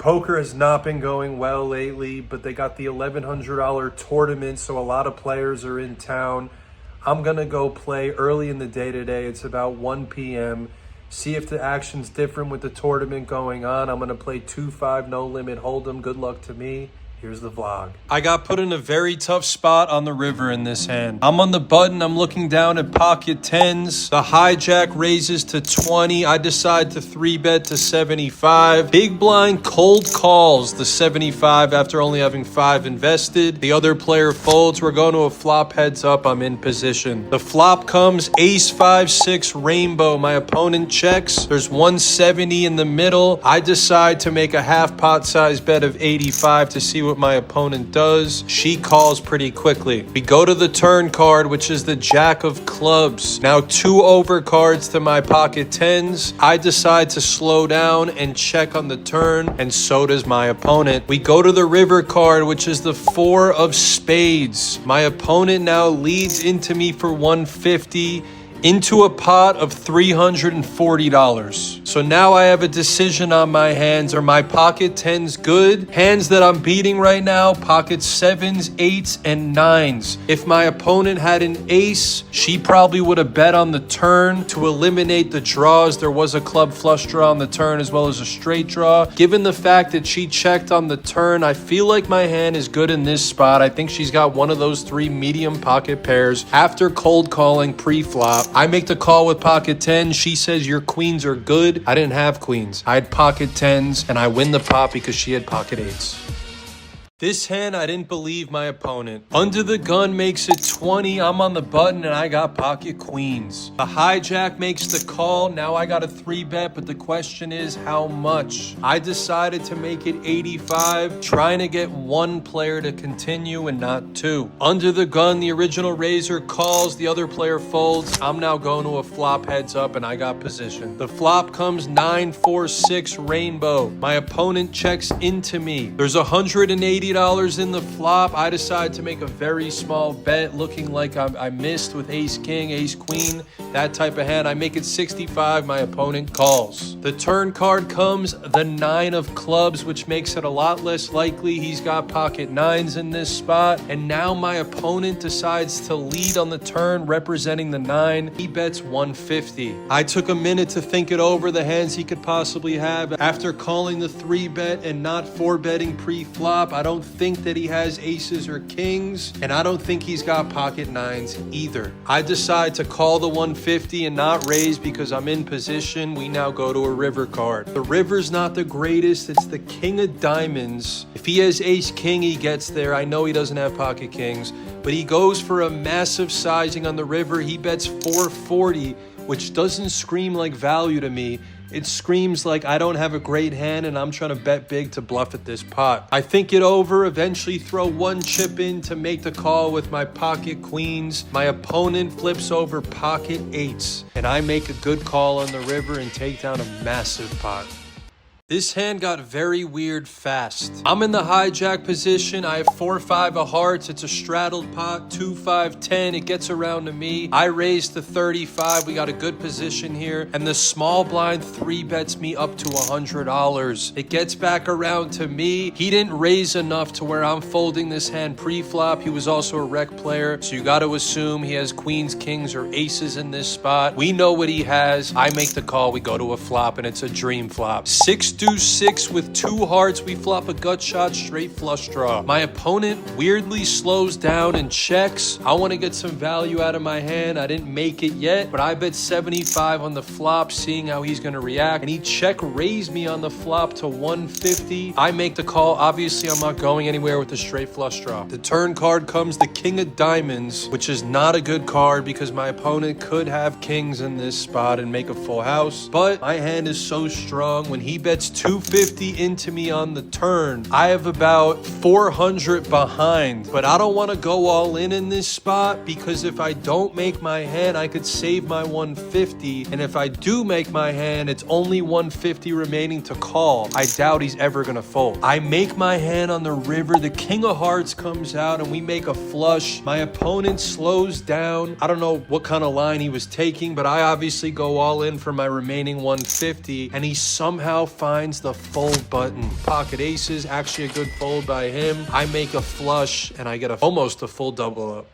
Poker has not been going well lately, but they got the $1,100 tournament, so a lot of players are in town. I'm going to go play early in the day today. It's about 1 p.m. See if the action's different with the tournament going on. I'm going to play 2-5 no limit hold'em. Good luck to me. Here's the vlog. I got put in a very tough spot on the river in this hand. I'm on the button. I'm looking down at pocket tens. The hijack raises to 20. I decide to 3-bet to 75. Big blind cold calls the 75 after only having 5 invested. The other player folds. We're going to a flop heads up. I'm in position. The flop comes ace 5-6 rainbow. My opponent checks. There's 170 in the middle. I decide to make a half pot size bet of 85 to see what my opponent does. She calls pretty quickly. We go to the turn card, which is the jack of clubs. Now 2 over cards to my pocket tens. I decide to slow down and check on the turn, and so does my opponent. We go to the river card, which is the 4 of spades. My opponent now leads into me for 150 into a pot of $340. So now I have a decision on my hands. Are my pocket tens good? Hands that I'm beating right now, pocket sevens, eights, and nines. If my opponent had an ace, she probably would have bet on the turn to eliminate the draws. There was a club flush draw on the turn as well as a straight draw. Given the fact that she checked on the turn, I feel like my hand is good in this spot. I think she's got one of those 3 medium pocket pairs. After cold calling pre-flop, I make the call with pocket 10. She says your queens are good. I didn't have queens. I had pocket 10s, and I win the pot because she had pocket 8s. This hand, I didn't believe my opponent. Under the gun makes it 20. I'm on the button and I got pocket queens. The hijack makes the call. Now I got a 3-bet, but the question is how much? I decided to make it 85, trying to get 1 player to continue and not 2. Under the gun, the original raiser calls, the other player folds. I'm now going to a flop heads up and I got position. The flop comes 9-4-6 rainbow. My opponent checks into me. There's $180 in the flop. I decide to make a very small bet, looking like I missed with ace king, ace queen, that type of hand. I make it 65. My opponent calls. The turn card comes the 9 of clubs, which makes it a lot less likely he's got pocket 9s in this spot. And now my opponent decides to lead on the turn, representing the 9. He bets 150. I took a minute to think it over, the hands he could possibly have. After calling the 3-bet and not 4-betting pre-flop, I don't think that he has aces or kings, and I don't think he's got pocket 9s either. I decide to call the 150 and not raise because I'm in position. We now go to a river card. The river's not the greatest. It's the king of diamonds. If he has ace king, he gets there. I know he doesn't have pocket kings, but he goes for a massive sizing on the river. He bets 440, which doesn't scream like value to me. It screams like I don't have a great hand and I'm trying to bet big to bluff at this pot. I think it over, eventually throw 1 chip in to make the call with my pocket queens. My opponent flips over pocket 8s, and I make a good call on the river and take down a massive pot. This hand got very weird fast. I'm in the hijack position. I have 4-5 of hearts. It's a straddled pot, 2-5-10. It gets around to me. I raise to 35. We got a good position here. And the small blind 3-bets me up to $100. It gets back around to me. He didn't raise enough to where I'm folding this hand pre-flop. He was also a rec player, so you got to assume he has queens, kings, or aces in this spot. We know what he has. I make the call. We go to a flop, and it's a dream flop. 6 deuce 6 with 2 hearts. We flop a gut shot, straight flush draw. My opponent weirdly slows down and checks. I want to get some value out of my hand. I didn't make it yet, but I bet 75 on the flop, seeing how he's going to react. And he check raised me on the flop to 150. I make the call. Obviously, I'm not going anywhere with the straight flush draw. The turn card comes the king of diamonds, which is not a good card because my opponent could have kings in this spot and make a full house. But my hand is so strong. When he bets 250 into me on the turn, I have about 400 behind, but I don't want to go all in this spot because if I don't make my hand, I could save my 150, and if I do make my hand, it's only 150 remaining to call. I doubt he's ever gonna fold. I make my hand on the river, the king of hearts comes out, and we make a flush. My opponent slows down. I don't know what kind of line he was taking, but I obviously go all in for my remaining 150, and he somehow finds finds the fold button. Pocket aces, actually a good fold by him. I make a flush, and I get almost a full double up.